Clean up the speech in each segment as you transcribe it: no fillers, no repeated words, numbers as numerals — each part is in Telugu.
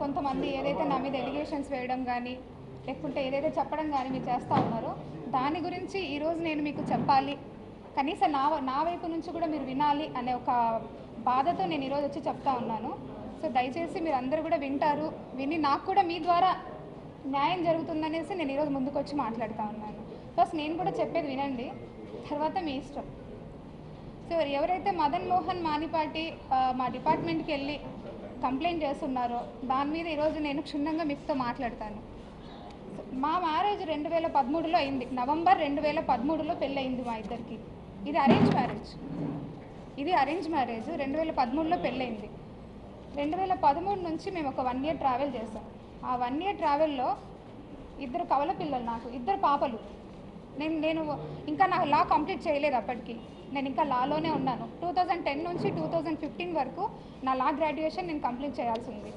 కొంతమంది ఏదైతే నా మీద ఎలిగేషన్స్ వేయడం కానీ లేకుంటే ఏదైతే చెప్పడం కానీ మీరు చేస్తూ ఉన్నారో దాని గురించి ఈరోజు నేను మీకు చెప్పాలి, కనీసం నా వైపు నుంచి కూడా మీరు వినాలి అనే ఒక బాధతో నేను ఈరోజు వచ్చి చెప్తా ఉన్నాను. సో దయచేసి మీరు అందరూ కూడా వింటారు, విని నాకు కూడా మీ ద్వారా న్యాయం జరుగుతుందనేసి నేను ఈరోజు ముందుకు వచ్చి మాట్లాడుతూ ఉన్నాను. ఫస్ట్ నేను కూడా చెప్పేది వినండి, తర్వాత మీ ఇష్టం. సో ఎవరైతే మదన్ మోహన్ మానిపాటి మా డిపార్ట్మెంట్కి వెళ్ళి కంప్లైంట్ చేస్తున్నారో దాని మీద ఈరోజు నేను క్షుణ్ణంగా మీతో మాట్లాడతాను. మా మ్యారేజ్ 2013లో అయింది. నవంబర్ 2013లో పెళ్ళి అయింది మా ఇద్దరికి. ఇది అరేంజ్ మ్యారేజ్. 2013లో పెళ్ళయింది. 2013 నుంచి మేము ఒక 1 year ట్రావెల్ చేసాం. ఆ 1 year ట్రావెల్లో 2 కవల పిల్లలు, నాకు 2 పాపలు. నేను ఇంకా నా లా కంప్లీట్ చేయలేదు. అప్పటికి నేను ఇంకా లాలోనే ఉన్నాను. 2010 నుంచి 2015 వరకు నా లా గ్రాడ్యుయేషన్ నేను కంప్లీట్ చేయాల్సి ఉంది.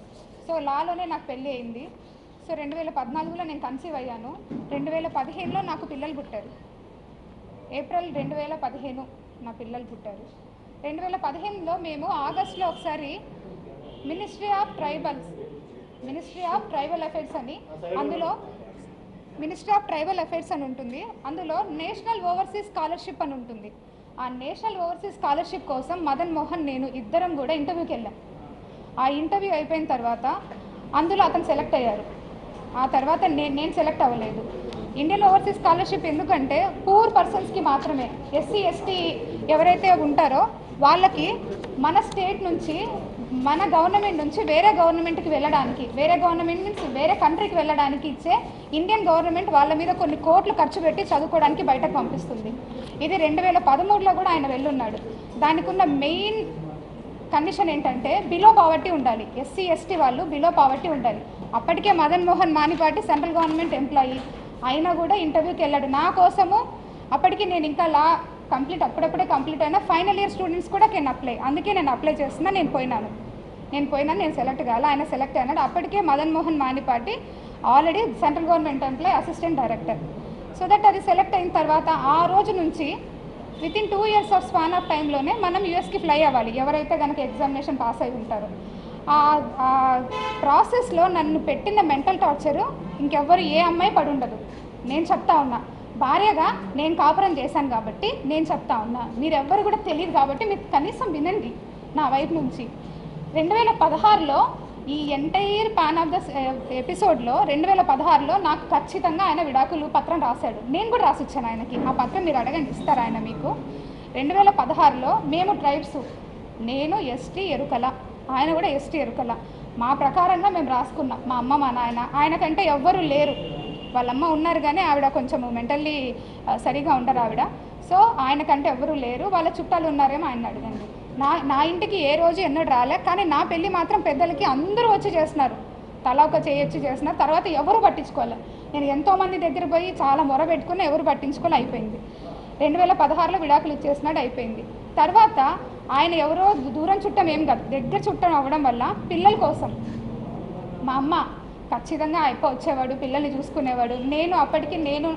సో లాలోనే నాకు పెళ్ళి అయింది. సో 2014లో నేను కన్సీవ్ అయ్యాను. 2015లో నాకు పిల్లలు పుట్టారు. ఏప్రిల్ 2015 నా పిల్లలు పుట్టారు. 2015లో మేము ఆగస్టులో ఒకసారి మినిస్ట్రీ ఆఫ్ ట్రైబల్ అఫైర్స్ అని, అందులో మినిస్ట్రీ ఆఫ్ ట్రైబల్ అఫైర్స్ అని ఉంటుంది. అందులో నేషనల్ ఓవర్సీస్ స్కాలర్షిప్ అని ఉంటుంది. ఆ నేషనల్ ఓవర్సీస్ స్కాలర్షిప్ కోసం మదన్ మోహన్ నేను ఇద్దరం కూడా ఇంటర్వ్యూకి వెళ్ళాం. ఆ ఇంటర్వ్యూ అయిపోయిన తర్వాత అందులో అతను సెలెక్ట్ అయ్యారు. ఆ తర్వాత నేను సెలెక్ట్ అవ్వలేదు. ఇండియన్ ఓవర్సీస్ స్కాలర్షిప్ ఎందుకంటే పూర్ పర్సన్స్కి మాత్రమే, ఎస్సీ ఎస్టీ ఎవరైతే ఉంటారో వాళ్ళకి మన స్టేట్ నుంచి, మన గవర్నమెంట్ నుంచి వేరే గవర్నమెంట్కి వెళ్ళడానికి, వేరే గవర్నమెంట్ నుంచి వేరే కంట్రీకి వెళ్ళడానికి ఇచ్చే ఇండియన్ గవర్నమెంట్ వాళ్ళ మీద కొన్ని కోట్లు ఖర్చు పెట్టి చదువుకోవడానికి బయటకు పంపిస్తుంది. ఇది 2013లో కూడా ఆయన వెళ్ళున్నాడు. దానికి ఉన్న మెయిన్ కండిషన్ ఏంటంటే బిలో పావర్టీ ఉండాలి. ఎస్సీ ఎస్టీ వాళ్ళు బిలో పావర్టీ ఉండాలి. అప్పటికే Madan Mohan Manipati central government employee అయినా కూడా ఇంటర్వ్యూకి వెళ్ళాడు నా కోసము. అప్పటికి నేను ఇంకా లా అప్పుడప్పుడే కంప్లీట్ అయినా ఫైనల్ ఇయర్ స్టూడెంట్స్ కూడా అందుకే నేను అప్లై చేస్తున్నా. నేను పోయినాను, నేను సెలెక్ట్ కాలే, ఆయన సెలెక్ట్ అయినాడు. అప్పటికే Madan Mohan Manipati already central government employee, assistant director. So that అది సెలెక్ట్ అయిన తర్వాత ఆ రోజు నుంచి within 2 years of span of టైంలోనే మనం యూఎస్కి ఫ్లై అవ్వాలి, ఎవరైతే కనుక ఎగ్జామినేషన్ పాస్ అయి ఉంటారో. ఆ ప్రాసెస్లో నన్ను పెట్టిన మెంటల్ టార్చరు ఇంకెవ్వరు ఏ అమ్మాయి పడి ఉండదు. నేను చెప్తా ఉన్నా, భార్యగా నేను కాపురం చేశాను కాబట్టి నేను చెప్తా ఉన్నా. మీరెవ్వరు కూడా తెలియదు కాబట్టి మీరు కనీసం వినండి నా వైపు నుంచి. 2016లో ఈ ఎంటైర్ పాన్ ఆఫ్ ద ఎపిసోడ్లో 2016లో నాకు ఖచ్చితంగా ఆయన విడాకులు పత్రం రాశాడు. నేను కూడా రాసిచ్చాను ఆయనకి. ఆ పత్రం మీరు అడగండి, ఇస్తారు ఆయన మీకు. 2016లో మేము ట్రైబ్స్, నేను ఎస్టీ ఎరుకల, ఆయన కూడా ఎస్టీ ఎరుకల, మా ప్రకారంగా మేము రాసుకున్నాం. మా అమ్మ మా నాయన, ఆయనకంటే ఎవ్వరూ లేరు. వాళ్ళమ్మ ఉన్నారు కానీ ఆవిడ కొంచెం మెంటల్లీ సరిగా ఉండరు ఆవిడ. సో ఆయనకంటే ఎవరు లేరు. వాళ్ళ చుట్టాలు ఉన్నారేమో ఆయన అడగండి. నా ఇంటికి ఏ రోజు ఎన్నడూ రాలే, కానీ నా పెళ్ళి మాత్రం పెద్దలకి అందరూ వచ్చి చేస్తున్నారు. తలా ఒక చేయొచ్చి చేస్తున్నారు. తర్వాత ఎవరు పట్టించుకోవాలి. నేను ఎంతోమంది దగ్గర పోయి చాలా మొర పెట్టుకుని ఎవరు పట్టించుకోవాలి, అయిపోయింది. 2016లో విడాకులు ఇచ్చేసినాడు, అయిపోయింది. తర్వాత ఆయన ఎవరో దూరం చుట్టం ఏం కాదు, దగ్గర చుట్టం అవ్వడం వల్ల పిల్లల కోసం మా అమ్మ ఖచ్చితంగా వచ్చేవాడు, పిల్లల్ని చూసుకునేవాడు. నేను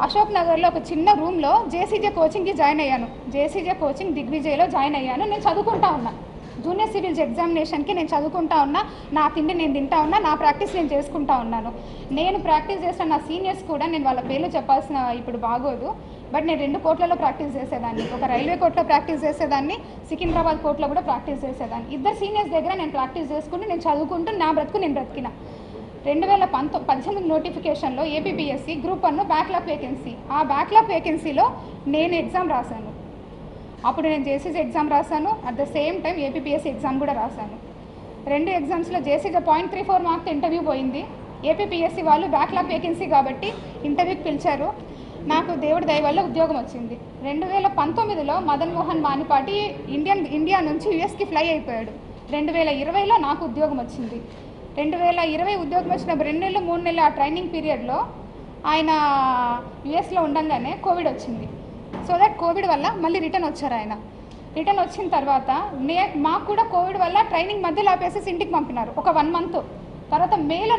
అశోక్ నగర్లో ఒక చిన్న రూమ్లో జేసీజే కోచింగ్కి జాయిన్ అయ్యాను. జేసీజే కోచింగ్ దిగ్విజయ్లో జాయిన్ అయ్యాను. నేను చదువుకుంటా ఉన్నా, జూనియర్ సివిల్స్ ఎగ్జామినేషన్కి నేను చదువుకుంటా ఉన్నా. నా తిండి నేను తింటా ఉన్నా, నా ప్రాక్టీస్ నేను చేసుకుంటా ఉన్నాను. నేను ప్రాక్టీస్ చేసిన నా సీనియర్స్ కూడా, నేను వాళ్ళ పేర్లు చెప్పాల్సిన ఇప్పుడు బాగోదు, బట్ నేను 2 కోర్టులలో ప్రాక్టీస్ చేసేదాన్ని. ఒక రైల్వే కోర్టులో ప్రాక్టీస్ చేసేదాన్ని, సికింద్రాబాద్ కోర్టులో కూడా ప్రాక్టీస్ చేసేదాన్ని. 2 సీనియర్స్ దగ్గర నేను ప్రాక్టీస్ చేసుకుంటూ నేను చదువుకుంటూ నా బ్రతుకు నేను బ్రతికిన. 2018 నోటిఫికేషన్లో ఏపీపీఎస్సీ గ్రూప్ 1 బ్యాక్లాగ్ వేకెన్సీ, ఆ బ్యాక్లాగ్ వేకెన్సీలో నేను ఎగ్జామ్ రాశాను. అప్పుడు నేను జేసీజీ ఎగ్జామ్ రాశాను, at the same time APPSC exam కూడా రాశాను. 2 ఎగ్జామ్స్లో జేసీజీ 0.34 మార్క్స్ ఇంటర్వ్యూ పోయింది. ఏపీపీఎస్సీ వాళ్ళు బ్యాక్లాగ్ వేకెన్సీ కాబట్టి ఇంటర్వ్యూకి పిలిచారు. నాకు దేవుడి దయ వల్ల ఉద్యోగం వచ్చింది. 2019లో మదన్ మోహన్ మానిపాటి ఇండియా నుంచి యూఎస్కి ఫ్లై అయిపోయాడు. 2020లో నాకు ఉద్యోగం వచ్చింది. 2020 ఉద్యోగం వచ్చిన 2 నెలలు 3 నెలలు ఆ ట్రైనింగ్ పీరియడ్లో ఆయన యుఎస్లో ఉండగానే కోవిడ్ వచ్చింది. సో దట్ కోవిడ్ వల్ల మళ్ళీ రిటర్న్ వచ్చారు ఆయన. రిటర్న్ వచ్చిన తర్వాత మాకు కూడా కోవిడ్ వల్ల ట్రైనింగ్ మధ్యలో ఆపేసి ఇంటికి పంపినారు ఒక 1 month. తర్వాత మేలో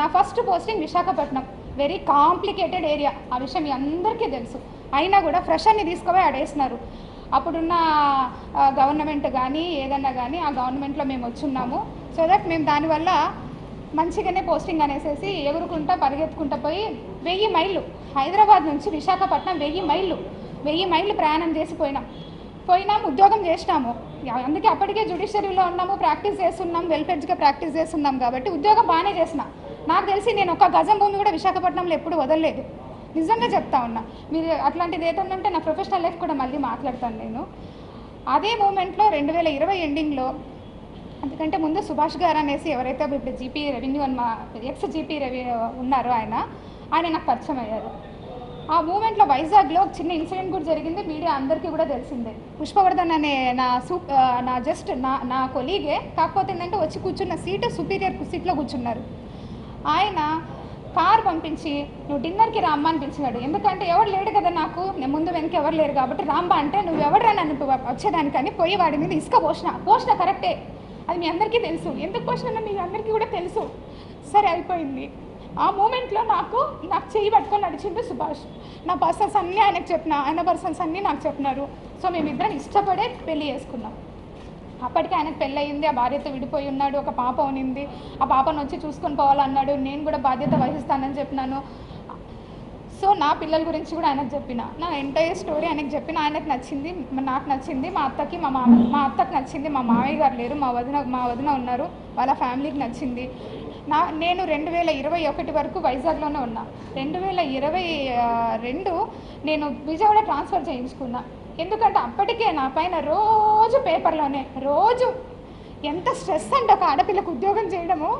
నా first posting Visakhapatnam, very complicated area. ఆ విషయం మీ అందరికీ తెలుసు. అయినా కూడా ఫ్రెషర్ని తీసుకుపోయి ఆడేసినారు. అప్పుడున్న గవర్నమెంట్ కానీ ఏదన్నా కానీ ఆ గవర్నమెంట్లో మేము వచ్చున్నాము. సో దట్ మేము దానివల్ల మంచిగానే పోస్టింగ్ అనేసి ఎగురుకుంటా పరిగెత్తుకుంటా పోయి 1000 మైళ్ళు హైదరాబాద్ నుంచి విశాఖపట్నం 1000 మైళ్ళు ప్రయాణం చేసి పోయినాం ఉద్యోగం చేసినాము. అందుకే అప్పటికే జ్యుడిషియరీలో ఉన్నాము, ప్రాక్టీస్ చేస్తున్నాం, వెల్ఫెడ్జ్గా ప్రాక్టీస్ చేస్తున్నాం కాబట్టి ఉద్యోగం బాగానే చేసిన. నాకు తెలిసి నేను ఒక గజం భూమి కూడా విశాఖపట్నంలో ఎప్పుడు వదలలేదు, నిజంగా చెప్తా ఉన్నా. మీరు అట్లాంటిది ఏదన్నా ఉంటే నా ప్రొఫెషనల్ లైఫ్ కూడా మళ్ళీ మాట్లాడతాను నేను. అదే మూమెంట్లో 2020 ఎండింగ్లో, అందుకంటే ముందు సుభాష్ గారు అనేసి ఎవరైతే ఇప్పుడు జీపీ రెవెన్యూ అని మా ఎక్స్ జీపీ ఉన్నారో ఆయన నాకు పరిచయం అయ్యారు. ఆ మూమెంట్లో వైజాగ్లో చిన్న ఇన్సిడెంట్ కూడా జరిగింది, మీడియా అందరికీ కూడా తెలిసిందే. పుష్పవర్ధన్ అనే నా కొలీగే, కాకపోతే ఏంటంటే వచ్చి కూర్చున్న సీటు సుపీరియర్ సీట్లో కూర్చున్నారు. ఆయన కార్ పంపించి నువ్వు డిన్నర్కి రామ్మా అని పిలిచినాడు. ఎందుకంటే ఎవరు లేడు కదా, నాకు ముందు వెనక ఎవరు లేరు కాబట్టి రామ్మా అంటే నువ్వు ఎవడరా నన్ను వచ్చేదానికని పోయి వాడి మీద ఇసుక పోసిన కరెక్టే, అది మీ అందరికీ తెలుసు. ఎందుకు పోసినా మీ అందరికీ కూడా తెలుసు. సరే అయిపోయింది. ఆ మూమెంట్లో నాకు చెయ్యి పట్టుకొని నడిచిండు సుభాష్. నా పర్సన్స్ అన్నీ ఆయనకు చెప్పిన, ఆయన పర్సన్స్ అన్నీ నాకు చెప్పినారు. సో మేమిద్దరం ఇష్టపడే పెళ్లి చేసుకున్నాం. అప్పటికి ఆయనకు పెళ్ళి అయింది, ఆ భార్యతో విడిపోయి ఉన్నాడు, ఒక పాప ఉనింది, ఆ పాపను వచ్చి చూసుకొని పోవాలన్నాడు. నేను కూడా బాధ్యత వహిస్తానని చెప్పినాను. సో నా పిల్లల గురించి కూడా ఆయనకు చెప్పిన, నా ఎంటైర్ స్టోరీ ఆయనకు చెప్పిన. ఆయనకు నచ్చింది, నాకు నచ్చింది, మా అత్తకి మా అత్తకు నచ్చింది. మా మామయ్య గారు లేరు, మా వదిన ఉన్నారు, వాళ్ళ ఫ్యామిలీకి నచ్చింది. నేను 2021 వరకు వైజాగ్లోనే ఉన్నా. 2022 నేను విజయవాడ ట్రాన్స్ఫర్ చేయించుకున్నా. ఎందుకంటే అప్పటికే నా పైన రోజు పేపర్లోనే రోజు ఎంత స్ట్రెస్ అంటే ఒక ఆడపిల్లకు ఉద్యోగం చేయడము.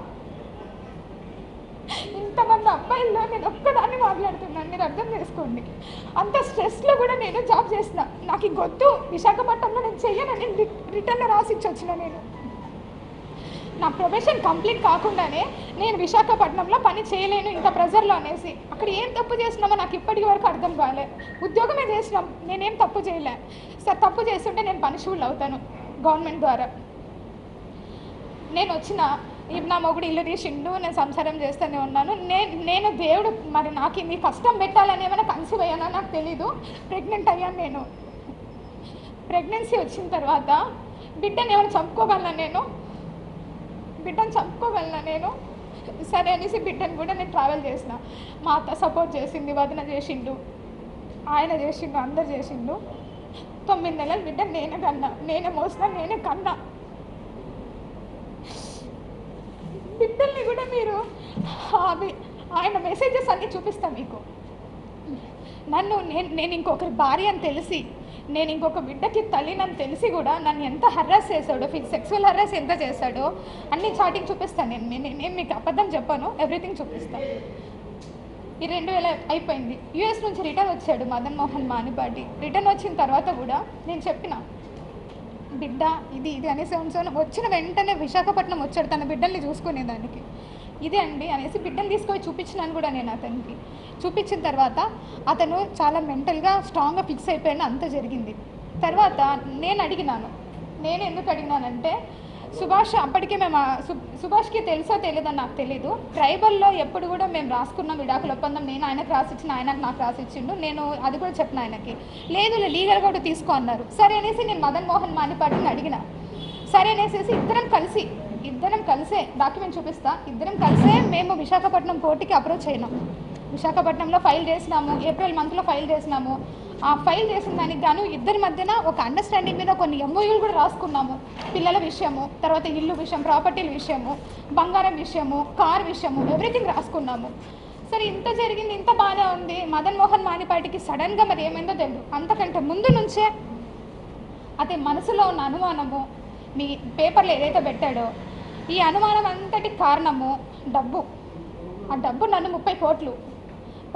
ఇంతమంది అబ్బాయిల్లో నేను ఒక్కదాన్ని మాట్లాడుతున్నాను, మీరు అర్థం చేసుకోండి. అంత స్ట్రెస్లో కూడా నేను జాబ్ చేసిన. నాకు ఇంకొద్దు, విశాఖపట్నంలో నేను చెయ్యనని రిటర్న్లో రాసిచ్చి వచ్చిన. నేను నా ప్రొఫెషన్ కంప్లీట్ కాకుండానే నేను విశాఖపట్నంలో పని చేయలేను ఇంత ప్రెజర్లో అనేసి. అక్కడ ఏం తప్పు చేసినామో నాకు ఇప్పటికి వరకు అర్థం కాలే. ఉద్యోగమే చేసినాం, నేనేం తప్పు చేయలే. సార్ తప్పు చేస్తుంటే నేను పనిషబుల్ అవుతాను గవర్నమెంట్ ద్వారా. నేను వచ్చిన నా మొగుడు ఇల్లు తీసిండు, నేను సంసారం చేస్తూనే ఉన్నాను. నేను దేవుడు మరి నాకు ఇది కష్టం పెట్టాలని ఏమైనా కన్సీవ్ అయ్యానో నాకు తెలీదు. ప్రెగ్నెంట్ అయ్యాను. నేను ప్రెగ్నెన్సీ వచ్చిన తర్వాత బిడ్డను ఏమైనా చంపుకోగలనా నేను? సరే అనేసి బిడ్డను కూడా నేను ట్రావెల్ చేసిన. మా అత్త సపోర్ట్ చేసింది, వదిన చేసిండు, ఆయన చేసిండు, అందరు చేసిండు. 9 నెలల బిడ్డ నేనే మోసిన, నేనే కన్నా. బిడ్డల్ని కూడా మీరు ఆయన మెసేజెస్ అన్నీ చూపిస్తాను మీకు. నేను ఇంకొకరి భార్య అని తెలిసి, నేను ఇంకొక బిడ్డకి తల్లినని తెలిసి కూడా నన్ను ఎంత హర్రాస్ చేశాడో, సెక్సువల్ హర్రాస్ ఎంత చేశాడో అన్ని చాటింగ్ చూపిస్తాను. నేను మీకు అబద్ధం చెప్పాను, ఎవ్రీథింగ్ చూపిస్తాను. ఈ 2000 అయిపోయింది. యూఎస్ నుంచి రిటర్న్ వచ్చాడు మదన్ మోహన్ మానిపాటి. రిటర్న్ వచ్చిన తర్వాత కూడా నేను చెప్పిన, బిడ్డ ఇది అనేసి వచ్చిన వెంటనే విశాఖపట్నం వచ్చాడు తన బిడ్డల్ని చూసుకునేదానికి. ఇదే అండి అనేసి బిడ్డను తీసుకొని చూపించినాను కూడా నేను అతనికి. చూపించిన తర్వాత అతను చాలా మెంటల్గా స్ట్రాంగ్గా ఫిక్స్ అయిపోయాను. అంత జరిగింది. తర్వాత నేను ఎందుకు అడిగినానంటే, సుభాష్ అప్పటికే సుభాష్కి తెలుసో తెలియదని నాకు తెలీదు. ట్రైబల్లో ఎప్పుడు కూడా మేము రాసుకున్నాం విడాకుల ఒప్పందం. నేను ఆయనకు రాసిచ్చిన, ఆయనకు నాకు రాసిచ్చిండు. నేను అది కూడా చెప్పిన ఆయనకి. లేదు లీగల్గా కూడా తీసుకో అన్నారు. సరే అనేసి నేను మదన్ మోహన్ మానిపాటిని అడిగిన. సరే అనేసి ఇద్దరం కలిసే డాక్యుమెంట్ చూపిస్తా, ఇద్దరం కలిసే మేము విశాఖపట్నం కోర్టుకి అప్రోచ్ అయినాం. విశాఖపట్నంలో ఫైల్ చేసినాము, ఏప్రిల్ మంత్లో ఫైల్ చేసినాము. ఆ ఫైల్ చేసిన దానికి గాను ఇద్దరి మధ్యన ఒక అండర్స్టాండింగ్ మీద కొన్ని ఎంఓయూలు కూడా రాసుకున్నాము. పిల్లల విషయము, తర్వాత ఇల్లు విషయం, ప్రాపర్టీల విషయము, బంగారం విషయము, కార్ విషయము, ఎవ్రీథింగ్ రాసుకున్నాము. సరే ఇంత జరిగింది, ఇంత బాగా ఉంది. మదన్ మోహన్ మానిపాటికి సడన్గా మరి ఏమైందో తెలియదు. అంతకంటే ముందు నుంచే అతని మనసులో ఉన్న అనుమానము, మీ పేపర్లో ఏదైతే పెట్టాడో ఈ అనుమానం అంతటి కారణము డబ్బు. ఆ డబ్బు నన్ను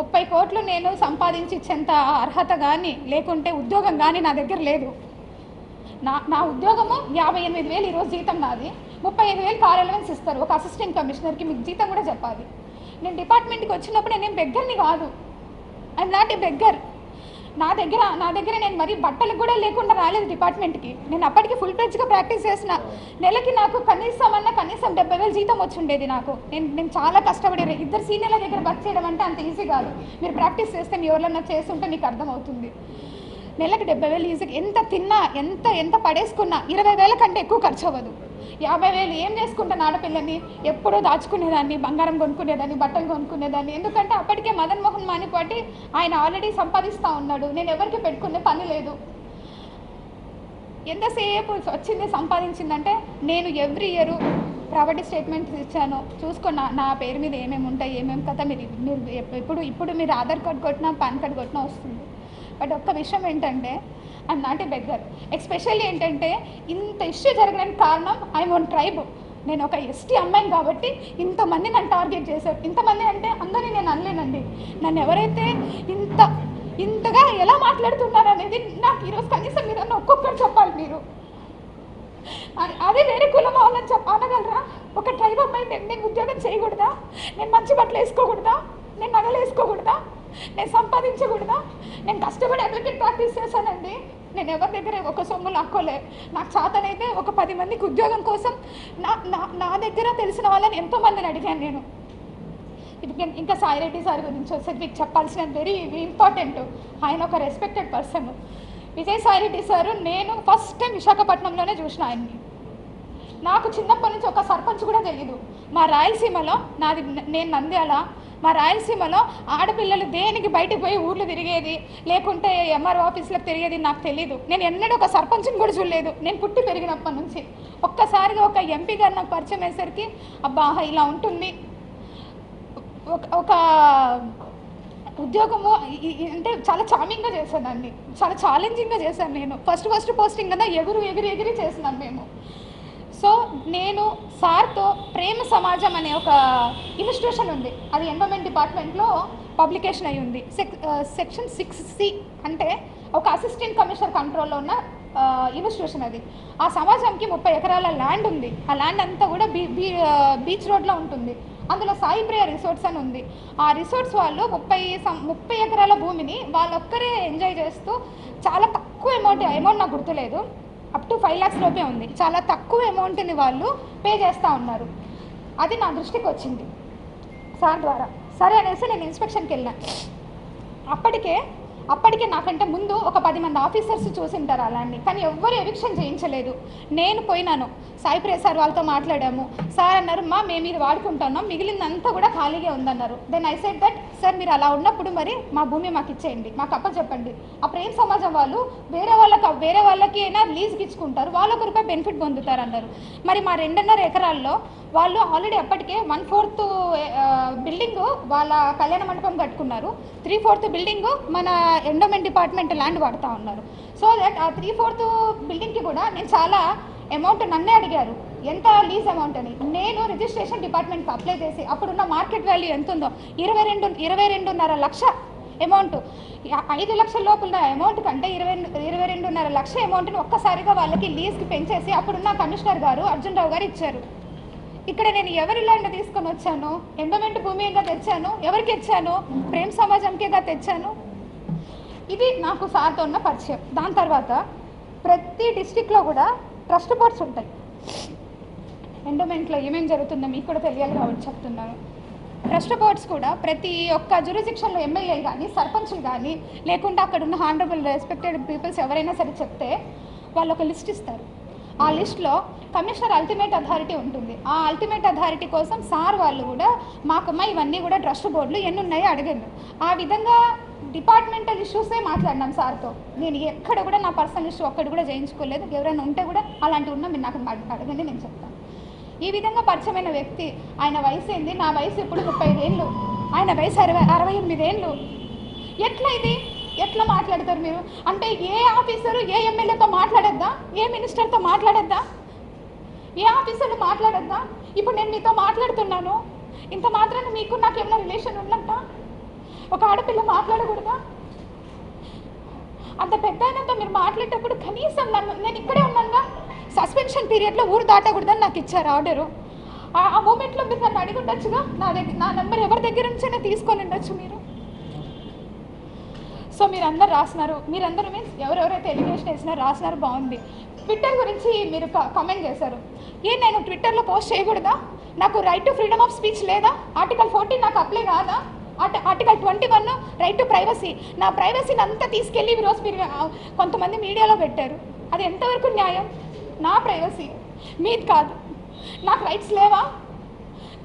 30 కోట్లు నేను సంపాదించి ఇచ్చేంత అర్హత కానీ, లేకుంటే ఉద్యోగం కానీ నా దగ్గర లేదు. నా ఉద్యోగము 58,000 ఈరోజు జీతం నాది. 35,000 కార్ అలవెన్స్ ఇస్తారు ఒక అసిస్టెంట్ కమిషనర్కి. మీకు జీతం కూడా చెప్పాలి. నేను డిపార్ట్మెంట్కి వచ్చినప్పుడు నేనేం బెగ్గర్ని కాదు, ఐఎమ్ నాట్ ఏ బెగ్గర్. నా దగ్గర నేను మరి బట్టలకు కూడా లేకుండా రాలేదు డిపార్ట్మెంట్కి. నేను అప్పటికి ఫుల్ ఫ్లెడ్జ్గా ప్రాక్టీస్ చేసిన. నెలకి నాకు కనీసం 70,000 జీతం వచ్చి ఉండేది నాకు. నేను చాలా కష్టపడి ఇద్దరు సీనియర్ల దగ్గర వర్క్ చేయడం అంటే అంత ఈజీ కాదు. మీరు ప్రాక్టీస్ చేస్తే మీ ఎవరైనా చేస్తుంటే మీకు అర్థమవుతుంది. నెలకి 70,000 ఈజీ. ఎంత తిన్నా, ఎంత పడేసుకున్నా 20,000 కంటే ఎక్కువ ఖర్చు అవ్వదు. 50,000 ఏం చేసుకుంటాను ఆడపిల్లని? ఎప్పుడో దాచుకునేదాన్ని, బంగారం కొనుక్కునేదాన్ని, బట్టలు కొనుక్కునేదాన్ని. ఎందుకంటే అప్పటికే మదన్ మోహన్ మానిపాటి ఆయన ఆల్రెడీ సంపాదిస్తూ ఉన్నాడు, నేను ఎవరికి పెట్టుకునే పని లేదు. ఎంతసేపు వచ్చింది సంపాదించిందంటే నేను ఎవ్రీ ఇయర్ ప్రాపర్టీ స్టేట్మెంట్స్ ఇచ్చాను, చూసుకున్న నా పేరు మీద ఏమేమి ఉంటాయి, ఏమేమి కదా మీరు ఇప్పుడు మీరు ఆధార్ కార్డ్ కొట్టినా పాన్ కార్డ్ కొట్టినా వస్తుంది. బట్ ఒక్క విషయం ఏంటంటే I'm not a beggar. Especially ఏంటంటే ఇంత ఇష్యూ జరగడానికి కారణం ఐఎమ్ వన్ ట్రైబ్. నేను ఒక ఎస్టీ అమ్మాయిని కాబట్టి ఇంతమంది నన్ను టార్గెట్ చేశారు. ఇంతమంది అంటే అందరినీ నేను అనలేనండి. నన్ను ఎవరైతే ఇంతగా ఎలా మాట్లాడుతున్నారు అనేది నాకు ఈరోజు కనీసం మీరు ఒక్కొక్కరు చెప్పాలి. మీరు అదే వేరే కులం వాళ్ళని అనగలరా? ఒక ట్రైబ్ అమ్మాయి నేను ఉద్యోగం చేయకూడదా? నేను మంచి బట్టలు వేసుకోకూడదా? నేను నగలు వేసుకోకూడదా? నేను సంపాదించకూడదా? నేను కష్టపడి అడ్వకేట్ ప్రాక్టీస్ చేశానండి. నేను ఎవరి దగ్గర ఒక సొమ్ము లాక్కోలే. నాకు చేతనైతే ఒక 10 మందికి ఉద్యోగం కోసం నా దగ్గర తెలిసిన వాళ్ళని ఎంతోమందిని అడిగాను నేను. ఇంకా సాయి రెడ్డి సార్ గురించి వస్తే మీకు చెప్పాల్సిన వెరీ ఇంపార్టెంట్. ఆయన ఒక respected person. Vijayasai Reddy sir నేను ఫస్ట్ టైం విశాఖపట్నంలోనే చూసిన ఆయన్ని. నాకు చిన్నప్పటి నుంచి ఒక సర్పంచ్ కూడా తెలీదు. మా రాయలసీమలో నేను నంద్యాల, మా రాయలసీమలో ఆడపిల్లలు దేనికి బయటకు పోయి ఊర్లు తిరిగేది, లేకుంటే ఎంఆర్ఓ ఆఫీసులకు తిరిగేది నాకు తెలీదు. నేను ఎన్నడూ ఒక సర్పంచ్ని కూడా చూడలేదు నేను పుట్టి పెరిగినప్పటి నుంచి. ఒక్కసారిగా ఒక ఎంపీ గారు నాకు పరిచయం అయ్యేసరికి అబ్బా ఇలా ఉంటుంది. ఒక ఉద్యోగము అంటే చాలా చామింగ్గా చేశానండి, చాలా ఛాలెంజింగ్గా చేశాను. నేను ఫస్ట్ పోస్టింగ్ కదా ఎగిరి చేసినాను మేము. సో నేను సార్తో ప్రేమ సమాజం అనే ఒక ఇన్స్టిట్యూషన్ ఉంది, అది ఎన్విరాన్మెంట్ డిపార్ట్మెంట్లో పబ్లికేషన్ అయి ఉంది. సెక్షన్ 6C అంటే ఒక అసిస్టెంట్ కమిషనర్ కంట్రోల్లో ఉన్న ఇన్స్టిట్యూషన్ అది. ఆ సమాజంకి 30 ఎకరాల ల్యాండ్ ఉంది. ఆ ల్యాండ్ అంతా కూడా బీచ్ రోడ్లో ఉంటుంది. అందులో సాయి ప్రియ రిసార్ట్స్ అని ఉంది. ఆ రిసార్ట్స్ వాళ్ళు 30 ఎకరాల భూమిని వాళ్ళొక్కరే ఎంజాయ్ చేస్తూ చాలా తక్కువ అమౌంట్ నాకు గుర్తులేదు, అప్ టు 5 lakhs లోపే ఉంది. చాలా తక్కువ అమౌంట్ని వాళ్ళు పే చేస్తూ ఉన్నారు. అది నా దృష్టికి వచ్చింది సార్ ద్వారా. సరే అనేసి నేను ఇన్స్పెక్షన్కి వెళ్ళాను. అప్పటికే నాకంటే ముందు ఒక 10 మంది ఆఫీసర్స్ చూసింటారు అలాంటి, కానీ ఎవ్వరు ఎవిక్షన్ చేయించలేదు. నేను పోయినాను, సాయి ప్రియ సార్ వాళ్ళతో మాట్లాడాము. సార్ అన్నారు మేము ఇది వాడుకుంటున్నాం, మిగిలిందంతా కూడా ఖాళీగా ఉందన్నారు. Then I said that sir మీరు అలా ఉన్నప్పుడు మరి మా భూమి మాకు ఇచ్చేయండి, మాకు అప్పచెప్పండి. ఆ ప్రేమ సమాజం వాళ్ళు వేరే వాళ్ళకి అయినా లీజ్కి ఇచ్చుకుంటారు, వాళ్ళొక రూపాయి బెనిఫిట్ పొందుతారు అన్నారు. మరి మా 2.5 ఎకరాల్లో వాళ్ళు ఆల్రెడీ అప్పటికే 1/4 బిల్డింగు వాళ్ళ కళ్యాణ మండపం కట్టుకున్నారు, 3/4 బిల్డింగు మన ఎండోమెంట్ డిపార్ట్మెంట్ ల్యాండ్ వాడుతూ ఉన్నారు. సో దట్ ఆ 3/4 బిల్డింగ్కి కూడా నేను చాలా అమౌంట్ నన్నే అడిగారు ఎంత లీజ్ అమౌంట్ అని. నేను రిజిస్ట్రేషన్ డిపార్ట్మెంట్కి అప్లై చేసి అప్పుడున్న మార్కెట్ వాల్యూ ఎంత ఉందో 22.5 లక్ష అమౌంట్, 5 లక్షల లోపల అమౌంట్ కంటే 22.5 లక్ష అమౌంట్ని ఒక్కసారిగా వాళ్ళకి లీజ్కి పెంచేసి అప్పుడున్న కమిషనర్ గారు అర్జున్ రావు గారు ఇచ్చారు. ఇక్కడ నేను ఎవరి ల్యాండ్ తీసుకొని వచ్చాను? ఎండోమెంట్ భూమిగా తెచ్చాను. ఎవరికి ఇచ్చాను? ప్రేమ సమాజంకేగా తెచ్చాను. ఇది నాకు సార్తో ఉన్న పరిచయం. దాని తర్వాత ప్రతి డిస్టిక్లో కూడా ట్రస్ట్ బోర్డ్స్ ఉంటాయి. ఎండోమెంట్లో ఏమేమి జరుగుతుందో మీకు కూడా తెలియాలి కాబట్టి చెప్తున్నాను. ట్రస్ట్ బోర్డ్స్ కూడా ప్రతి ఒక్క జ్యూరిస్డిక్షన్లో ఎమ్మెల్యేలు కానీ సర్పంచ్లు కానీ లేకుంటే అక్కడ ఉన్న హానరబుల్ రెస్పెక్టెడ్ పీపుల్స్ ఎవరైనా సరే చెప్తే వాళ్ళు ఒక లిస్ట్ ఇస్తారు. ఆ లిస్ట్లో కమిషనర్ అల్టిమేట్ అథారిటీ ఉంటుంది. ఆ అల్టిమేట్ అథారిటీ కోసం సార్ వాళ్ళు కూడా మాకమ్మ ఇవన్నీ కూడా ట్రస్ట్ బోర్డులు ఎన్ని ఉన్నాయో అడిగారు. ఆ విధంగా డిపార్ట్మెంటల్ ఇష్యూసే మాట్లాడినాం సార్తో. నేను ఎక్కడ కూడా నా పర్సనల్ ఇష్యూ ఒక్కటి కూడా చేయించుకోలేదు. ఎవరైనా ఉంటే కూడా అలాంటివి ఉన్నా మీరు నాకు అడగండి, నేను చెప్తాను. ఈ విధంగా పరిచయమైన వ్యక్తి, ఆయన వయసు ఏంది? నా వయసు ఇప్పుడు 35 ఏళ్ళు, ఆయన వయసు 68 ఏళ్ళు. ఎట్లా ఇది? ఎట్లా మాట్లాడతారు మీరు? అంటే ఏ ఆఫీసరు ఏ ఎమ్మెల్యేతో మాట్లాడద్దా? ఏ మినిస్టర్తో మాట్లాడద్దా? ఏ ఆఫీసర్లు మాట్లాడద్దా? ఇప్పుడు నేను మీతో మాట్లాడుతున్నాను, ఇంత మాత్రాన్ని మీకు నాకు ఏమైనా రిలేషన్ ఉన్నట్ట? ఒక ఆడపిల్ల మాట్లాడకూడదా? అంత పెద్ద అయినంత మీరు మాట్లాడేటప్పుడు కనీసం నేను ఇక్కడే ఉన్నానుగా, సస్పెన్షన్ పీరియడ్లో ఊరు దాటకూడదని నాకు ఇచ్చారు ఆర్డరు. ఆ మూమెంట్లో మీరు నన్ను అడిగి ఉండొచ్చుగా, నా నెంబర్ ఎవరి దగ్గర నుంచైనా తీసుకొని ఉండొచ్చు మీరు. సో మీరందరూ రాసినారు, మీరందరూ మీన్స్ ఎవరెవరైతే ఎలిగేషన్ వేసినారో రాసినారు, బాగుంది. ట్విట్టర్ గురించి మీరు కామెంట్ చేశారు. నేను ట్విట్టర్లో పోస్ట్ చేయకూడదా? నాకు right to freedom of speech లేదా? ఆర్టికల్ 14 నాకు అప్లై కాదా? Article 21 right to privacy. నా ప్రైవసీని అంతా తీసుకెళ్ళి ఈరోజు మీరు కొంతమంది మీడియాలో పెట్టారు. అది ఎంతవరకు న్యాయం? నా ప్రైవసీ, మీది కాదు. నాకు రైట్స్ లేవా?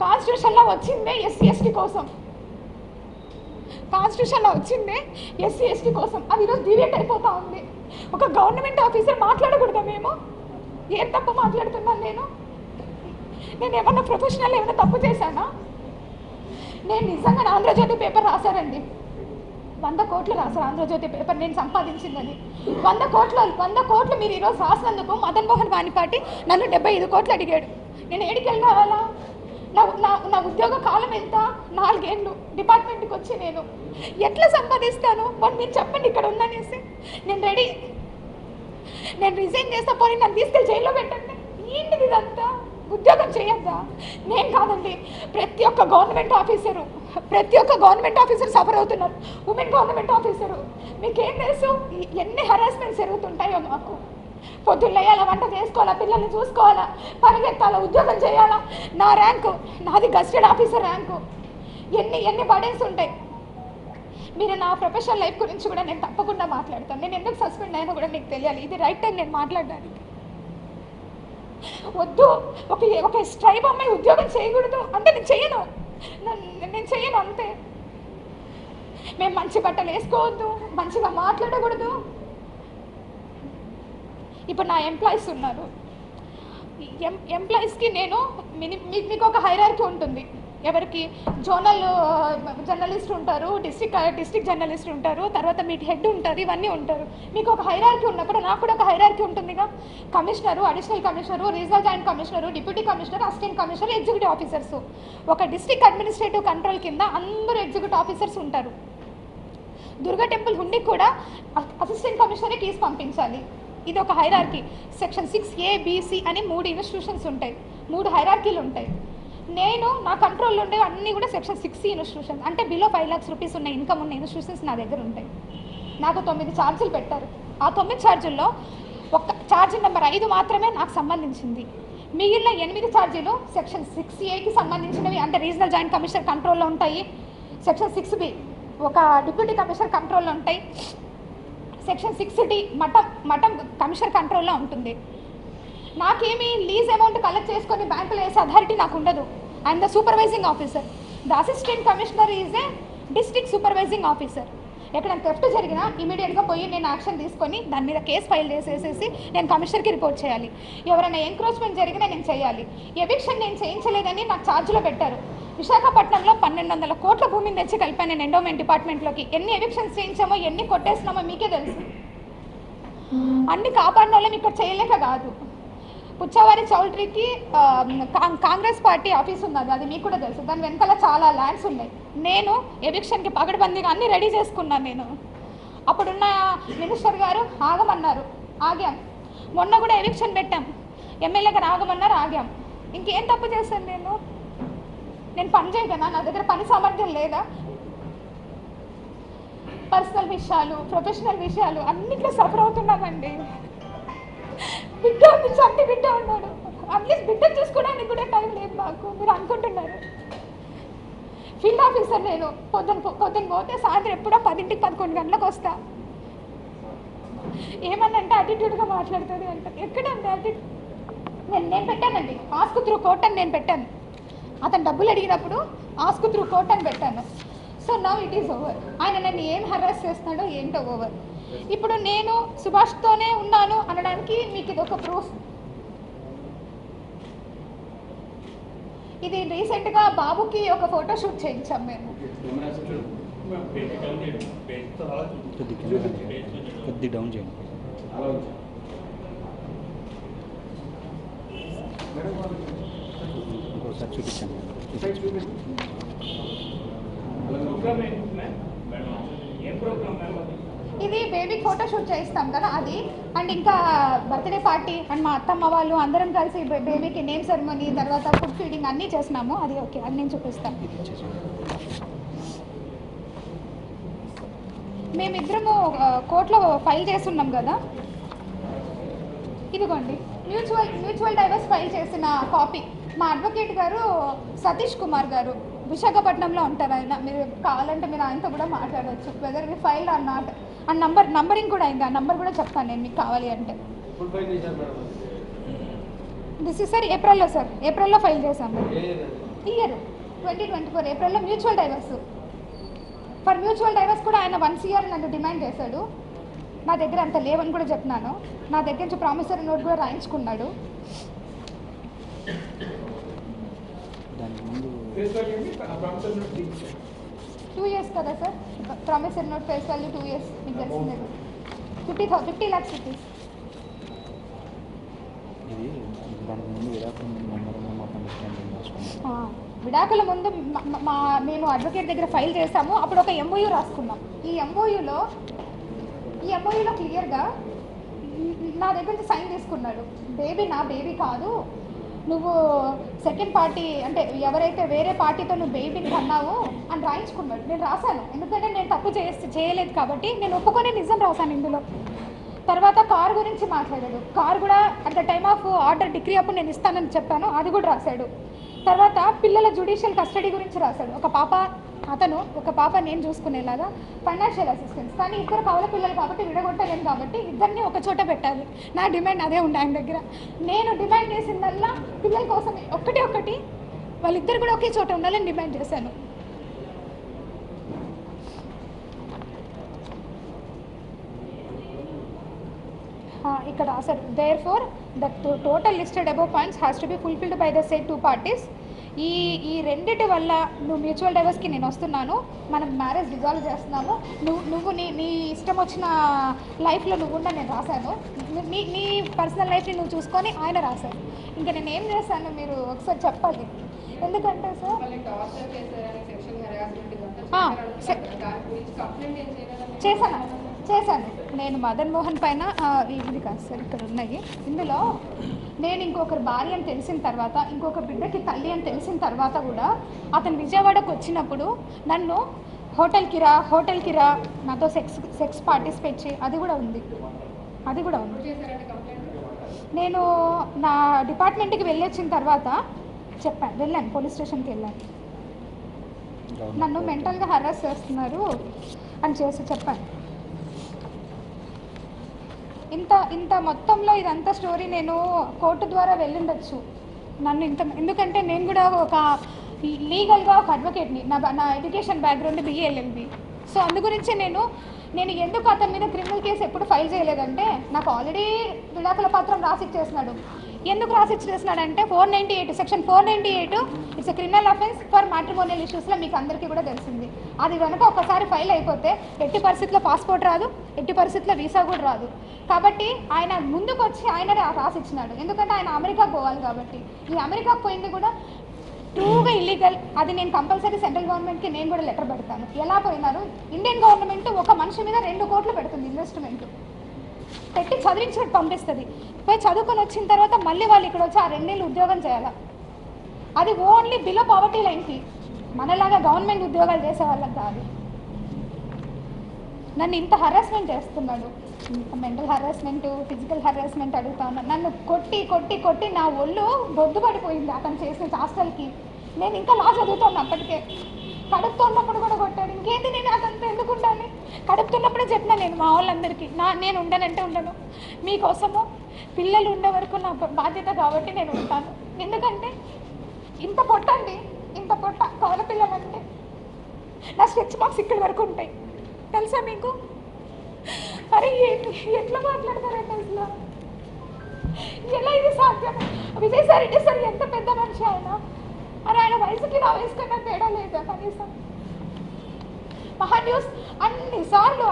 కాన్స్టిట్యూషన్లో వచ్చిందే ఎస్సీ ఎస్టీ కోసం, కాన్స్టిట్యూషన్లో వచ్చిందే ఎస్సీ ఎస్టీ కోసం. అది ఈరోజు డివేట్ అయిపోతూ ఉంది. ఒక గవర్నమెంట్ ఆఫీసర్ మాట్లాడకూడదా? మేము ఏం తప్పు మాట్లాడుతున్నాను? నేను ఏమన్నా ప్రొఫెషనల్ ఏమైనా తప్పు చేశానా? నేను నిజంగా ఆంధ్రజ్యోతి పేపర్ రాశారండి, 100 కోట్లు రాశారు ఆంధ్రజ్యోతి పేపర్ నేను సంపాదించిందని. 100 కోట్లు మీరు ఈరోజు రాసినందుకు మదన్ మోహన్ వాణిపాటి నన్ను 75 కోట్లు అడిగాడు. నేను ఏడికి వెళ్ళి రావాలా? నా ఉద్యోగ కాలం ఎంత? 4 ఏళ్ళు డిపార్ట్మెంట్కి వచ్చి నేను ఎట్లా సంపాదిస్తాను? మరి మీరు చెప్పండి ఇక్కడ ఉందనేసి. నేను రెడీ, నేను రిజైన్ చేస్తా, పోనీ నన్ను తీసుకెళ్ళి జైల్లో పెట్టండి. ఏంటిది ఇదంతా? ఉద్యోగం చేయొద్దా? నేను కాదండి, ప్రతి ఒక్క గవర్నమెంట్ ఆఫీసర్ సఫర్ అవుతున్నారు. ఉమెన్ గవర్నమెంట్ ఆఫీసరు, మీకేం తెలుసు ఎన్ని హరాస్మెంట్స్ జరుగుతుంటాయో మాకు. పొద్దున్న లేయాలా, వంట చేసుకోవాలా, పిల్లల్ని చూసుకోవాలా, పరిగెత్తాలా, ఉద్యోగం చేయాలా. నా ర్యాంకు, నాది గస్టెడ్ ఆఫీసర్ ర్యాంకు. ఎన్ని బర్డెన్స్ ఉంటాయి. మీరు నా ప్రొఫెషనల్ లైఫ్ గురించి కూడా నేను తప్పకుండా మాట్లాడతాను. నేను ఎందుకు సస్పెండ్ అయినా కూడా మీకు తెలియాలి. ఇది రైట్ టైం నేను మాట్లాడడానికి. వద్దు, ఒక స్ట్రైబ్ అమ్మాయి ఉద్యోగం చేయకూడదు అంటే నేను చేయను అంతే. మేము మంచి బట్టలు వేసుకోవద్దు, మంచిగా మాట్లాడకూడదు. ఇప్పుడు నా ఎంప్లాయీస్ ఉన్నారు, ఎంప్లాయీస్కి నేను మీకు ఒక హైరార్కీ ఉంటుంది. ఎవరికి జోనల్ జర్నలిస్ట్ ఉంటారు, డిస్ట్రిక్ట్ జర్నలిస్ట్ ఉంటారు, తర్వాత మీ హెడ్ ఉంటారు, ఇవన్నీ ఉంటారు. మీకు ఒక హైరార్కీ ఉన్నప్పుడు నాకు కూడా ఒక హైరార్కీ ఉంటుందిగా. Commissioner, additional commissioner, regional joint commissioner, deputy commissioner, assistant commissioner, executive officers. ఒక డిస్ట్రిక్ట్ అడ్మినిస్ట్రేటివ్ కంట్రోల్ కింద అందరూ ఎగ్జిక్యూటివ్ ఆఫీసర్స్ ఉంటారు. దుర్గా టెంపుల్ హుండీ కూడా అసిస్టెంట్ కమిషనరే కీస్ పంపించాలి. ఇది ఒక hierarchy. Section 6A, B, C అని 3 ఇన్స్టిట్యూషన్స్ ఉంటాయి, 3 హైరార్కీలు ఉంటాయి. నేను నా కంట్రోల్లో ఉండే అన్నీ కూడా సెక్షన్ 6C ఇన్స్టిట్యూషన్స్, అంటే బిలో 5 lakhs రూపీస్ ఉన్న ఇన్కమ్ ఉన్న ఇన్స్టిట్యూషన్స్ నా దగ్గర ఉంటాయి. నాకు 9 ఛార్జీలు పెట్టారు. ఆ 9 ఛార్జీల్లో ఒక ఛార్జీ నెంబర్ 5 మాత్రమే నాకు సంబంధించింది. మిగిలిన 8 ఛార్జీలు సెక్షన్ 6Aకి సంబంధించినవి, అంటే రీజనల్ జాయింట్ కమిషనర్ కంట్రోల్లో ఉంటాయి. సెక్షన్ 6B ఒక డిప్యూటీ కమిషనర్ కంట్రోల్లో ఉంటాయి. సెక్షన్ 6D మఠం కమిషనర్ కంట్రోల్లో ఉంటుంది. నాకేమి లీజ్ అమౌంట్ కలెక్ట్ చేసుకొని బ్యాంకులో వేసే అథారిటీ నాకు ఉండదు. I'm the supervising officer. The assistant commissioner is a district supervising officer. ఎక్కడ థెఫ్ట్ జరిగినా ఇమీడియట్గా పోయి నేను యాక్షన్ తీసుకొని దాని మీద కేసు ఫైల్ చేసేసి నేను కమిషనర్కి రిపోర్ట్ చేయాలి. ఎవరైనా ఎంక్రోచ్మెంట్ జరిగినా నేను చేయాలి. ఎవిక్షన్ నేను చేయించలేదని నాకు ఛార్జ్లో పెట్టారు. విశాఖపట్నంలో 1200 కోట్ల భూమిని తెచ్చి కలిపాను నేను ఎండోమెంట్ డిపార్ట్మెంట్లోకి. ఎన్ని ఎవిక్షన్స్ చేయించామో, ఎన్ని కొట్టేసినామో మీకే తెలుసు. అన్ని కాపాడిన వాళ్ళం ఇక్కడ చేయలేక కాదు. పుచ్చవారి చౌల్ట్రీకి కాంగ్రెస్ పార్టీ ఆఫీస్ ఉన్నది, అది మీకు కూడా తెలుసు. దాని వెనకాల చాలా ల్యాండ్స్ ఉన్నాయి. నేను ఎవిక్షన్కి పగడబందీగా అన్నీ రెడీ చేసుకున్నాను. నేను అప్పుడున్న మినిస్టర్ గారు ఆగమన్నారు, ఆగాం. మొన్న కూడా ఎవిక్షన్ పెట్టాం, ఎమ్మెల్యే గారు ఆగమన్నారు, ఆగాం. ఇంకేం తప్పు చేశాను నేను పని చేయగలనా? నా దగ్గర పని సామర్థ్యం లేదా? పర్సనల్ విషయాలు, ప్రొఫెషనల్ విషయాలు అన్నిట్లో సఫర్ అవుతున్నామండి. బిడ్డ ఉంది, చంటి బిడ్డ ఉన్నాడు. అట్లీస్ట్ బిడ్డ చూసుకోవడానికి కూడా టైం లేదు నాకు. మీరు అనుకుంటున్నారు ఫీల్డ్ ఆఫీసర్ నేను. పొద్దున్న పోతే సాయంత్రం ఎప్పుడో 10ంటికి 11 గంటలకు వస్తా. ఏమన్నంటే యాటిట్యూడ్గా మాట్లాడుతుంది అంటే ఎక్కడండి యాటిట్యూడ్? నేను పెట్టానండి ఆస్క్ త్రూ కోర్ట్ అని నేను పెట్టాను. అతను డబ్బులు అడిగినప్పుడు ఆస్క్ త్రూ కోర్ట్ అని పెట్టాను. So now it is over. ఆయన నన్ను ఏం హరాస్ చేస్తున్నాడో ఏంటో ఓవర్. ఇప్పుడు నేను సుభాష్తోనే ఉన్నాను అనడానికి మీకు ఇది ఒక ప్రూఫ్. ఇది రీసెంట్గా బాబుకి ఒక ఫోటో షూట్ చేయించాం మేము. డౌన్ చేయండి. ఒకసారి చూపించండి. ఇది బేబీ ఫోటో షూట్ చేయిస్తాం కదా అది. అండ్ ఇంకా బర్త్డే పార్టీ అండ్ మా అత్తమ్మ వాళ్ళు అందరం కలిసి బేబీకి నేమ్ సెరమనీ, తర్వాత ఫుడ్ ఫీడింగ్ అన్నీ చేసినాము. అది ఓకే, అది నేను చూపిస్తాను. మేమిద్దరము కోర్టులో ఫైల్ చేస్తున్నాం కదా, ఇదిగోండి మ్యూచువల్ డైవర్స్ ఫైల్ చేసిన కాపీ. మా అడ్వకేట్ గారు సతీష్ కుమార్ గారు విశాఖపట్నంలో ఉంటారు. ఆయన మీరు కావాలంటే మీరు ఆయనతో కూడా మాట్లాడవచ్చు, whether we file or not. ఆ నంబరింగ్ కూడా అయింది, ఆ నంబర్ కూడా చెప్తాను నేను మీకు కావాలి అంటే. దిస్ ఇస్ సార్ ఏప్రిల్లో సార్, ఏప్రిల్లో ఫైల్ చేశాము. ఇయర్ 2024 ఏప్రిల్లో mutual divorce. For mutual divorce కూడా ఆయన 1 year నన్ను డిమాండ్ చేశాడు. నా దగ్గర అంత లేవని కూడా చెప్పినాను. నా దగ్గర నుంచి ప్రామిసరీ నోట్ కూడా రాయించుకున్నాడు. దానికి ముందు 2 years కదా sir, promissory note face value 2 years మీకు తెలిసిందే. 50 lakhs rupees. ఇది దానికి ముందు విడాకుల ముందు మెమోరండం ఆఫ్ అండర్స్టాండింగ్ రాసుకున్నాం. విడాకుల ముందు మేము అడ్వకేట్ దగ్గర ఫైల్ చేసాము. అప్పుడు ఒక MOU రాసుకున్నాం. ఈ MOUలో క్లియర్గా నా దగ్గర నుంచి సైన్ తీసుకున్నాడు. బేబీ నా బేబీ కాదు, నువ్వు సెకండ్ పార్టీ అంటే ఎవరైతే వేరే పార్టీతో నువ్వు బేబీని కన్నావు అని రాయించుకున్నాడు. నేను రాశాను, ఎందుకంటే నేను తప్పు చేయలేదు కాబట్టి నేను ఒప్పుకొని నిజం రాశాను ఇందులో. తర్వాత కార్ గురించి మాట్లాడాడు. కార్ కూడా at the time of order degree అప్పుడు నేను ఇస్తానని చెప్పాను, అది కూడా రాశాడు. తర్వాత పిల్లల జ్యుడిషియల్ కస్టడీ గురించి రాశాడు. ఒక పాప అతను, ఒక పాప నేను చూసుకునేలాగా ఫైనాన్షియల్ అసిస్టెన్స్. కానీ ఇద్దరు కవల పిల్లలు కాబట్టి విడగొట్టలేను కాబట్టి ఇద్దరిని ఒక చోట పెట్టాలి. నా డిమాండ్ అదే ఉండే ఆయన దగ్గర. నేను డిమాండ్ చేసిందల్లా పిల్లల కోసం ఒక్కటి వాళ్ళిద్దరు కూడా ఒకే చోట ఉండాలని డిమాండ్ చేశాను. ఇక్కడ రాశారు, therefore the total listed above points has to be fulfilled by the said 2 parties. ఈ రెండిటి వల్ల నువ్వు మ్యూచువల్ డైవర్స్కి నేను వస్తున్నాను, మనం మ్యారేజ్ డిజాల్వ్ చేస్తున్నాము, నువ్వు నీ ఇష్టం వచ్చిన లైఫ్లో నువ్వు ఉండ నేను రాశాను, నీ పర్సనల్ లైఫ్ని నువ్వు చూసుకొని ఆయన రాశాను. ఇంకా నేను ఏం చేశాను మీరు ఒకసారి చెప్పాలి. ఎందుకంటే సార్ చేశాను నేను మదన్ మోహన్ పైన ఇది కాదు సార్, ఇక్కడ ఉన్నాయి. ఇందులో నేను ఇంకొకరు భార్య అని తెలిసిన తర్వాత, ఇంకొక బిడ్డకి తల్లి అని తెలిసిన తర్వాత కూడా అతను విజయవాడకు వచ్చినప్పుడు నన్ను హోటల్కి రా నాతో సెక్స్ పార్టిసిపేట్ చేయి, అది కూడా ఉంది. నేను నా డిపార్ట్మెంట్కి వెళ్ళొచ్చిన తర్వాత వెళ్ళాను, పోలీస్ స్టేషన్కి వెళ్ళాను. నన్ను మెంటల్గా హరాస్ చేస్తున్నారు అని చెప్పాను. ఇంత మొత్తంలో ఇదంతా స్టోరీ నేను కోర్టు ద్వారా వెళ్ళుండొచ్చు. నన్ను ఎందుకంటే నేను కూడా ఒక లీగల్గా ఒక అడ్వకేట్ని, నా education background BA LLB. So అందు గురించి నేను ఎందుకు అతని మీద క్రిమినల్ కేసు ఎప్పుడు ఫైల్ చేయలేదంటే, నాకు ఆల్రెడీ విడాకుల పత్రం రాసిచ్చేసినాడు. ఎందుకు రాసిచ్చేసినాడంటే section 498 it's a criminal offence for matrimonial ఇష్యూస్లో మీకు అందరికీ కూడా తెలిసింది. అది కనుక ఒకసారి ఫైల్ అయిపోతే ఎట్టి పరిస్థితుల్లో పాస్పోర్ట్ రాదు, ఎట్టి పరిస్థితుల్లో వీసా కూడా రాదు. కాబట్టి ఆయన ముందుకు వచ్చి ఆయననే రాసిచ్చినాడు. ఎందుకంటే ఆయన అమెరికాకు పోవాలి కాబట్టి. ఈ అమెరికాకు పోయింది కూడా ట్రూగా ఇల్లీగల్. అది నేను కంపల్సరీ సెంట్రల్ గవర్నమెంట్కి నేను కూడా లెటర్ పెడతాను. ఎలా పోయినారు, ఇండియన్ గవర్నమెంట్ ఒక మనిషి మీద 2 కోట్లు పెడుతుంది ఇన్వెస్ట్మెంట్ పెట్టి చదివించినట్టు పంపిస్తుంది. పోయి చదువుకొని వచ్చిన తర్వాత మళ్ళీ వాళ్ళు ఇక్కడ వచ్చి ఆ 2 నెలలు ఉద్యోగం చేయాలి. అది ఓన్లీ బిలో పావర్టీ లైన్కి, మనలాగా గవర్నమెంట్ ఉద్యోగాలు చేసే వాళ్ళకి కాదు. నన్ను ఇంత హరాస్మెంట్ చేస్తున్నాడు, మెంటల్ హరాస్మెంట్, ఫిజికల్ హరాస్మెంట్ అడుగుతా ఉన్నాను. నన్ను కొట్టి నా ఒళ్ళు బొద్దు పడిపోయింది అతను చేసిన హాస్టల్కి. నేను ఇంకా లా చదువుతాను అప్పటికే. కడుపుతున్నప్పుడు కూడా కొట్టాడు. ఇంకేంటి నేను అతనితో ఎందుకు ఉండాలి? కడుపుతున్నప్పుడే చెప్పినా నేను మా వాళ్ళందరికీ, నేను ఉండనంటే ఉండను, మీకోసము పిల్లలు ఉండే వరకు నా బాధ్యత కాబట్టి నేను ఉంటాను. ఎందుకంటే ఇంత పొట్ట కవల పిల్లలంటే నా స్ట్రెచ్ మార్క్స్ ఇక్కడి వరకు ఉంటాయి తెలుసా మీకు? అరే ఎట్లా మాట్లాడతారంటే అసలు ఎలా ఇది సాధ్యం? విజయసాయి రెడ్డి సార్ ఎంత పెద్ద మనిషి ఆయన వయసుకి నా వయసు కన్నా తేడా లేదా కనీసం? మహాన్యూస్ అన్నిసార్లు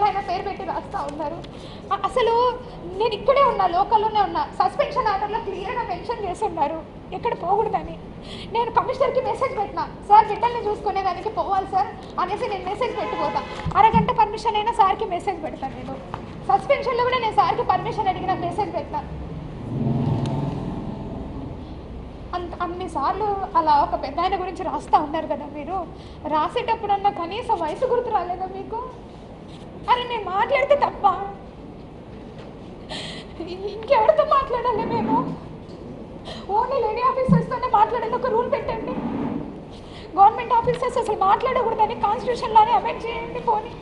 ఆయన పేరు పెట్టి రాస్తూ ఉన్నారు. అసలు నేను ఇక్కడే ఉన్నా, లోకల్లోనే ఉన్నా. సస్పెన్షన్ ఆర్డర్లో క్లియర్గా మెన్షన్ చేసి ఉన్నారు ఎక్కడ పోకూడదని. నేను కమిషనర్కి మెసేజ్ పెట్టినా, సార్ బిడ్డల్ని చూసుకునేదానికి పోవాలి సార్ అనేసి నేను మెసేజ్ పెట్టిపోతా. అరగంట పర్మిషన్ అయినా సార్కి మెసేజ్ పెడతాను. నేను సస్పెన్షన్లో కూడా నేను సార్కి పర్మిషన్ అడిగిన మెసేజ్ పెట్టినా. అన్నిసార్లు అలా ఒక పెద్ద ఆయన గురించి రాస్తూ ఉన్నారు కదా మీరు. రాసేటప్పుడన్నా కనీసం వయసు గుర్తు రాలేదా మీకు? అరే నేను మాట్లాడితే తప్ప ఇంకెవరితో మాట్లాడాలి? మేము ఓన్లీ లేడీ ఆఫీసర్స్తోనే మాట్లాడాలి. ఒక రూల్ పెట్టండి, గవర్నమెంట్ ఆఫీసర్స్ అసలు మాట్లాడకూడదని కాన్స్టిట్యూషన్లోనే అమెండ్ చేయండి. పోనీ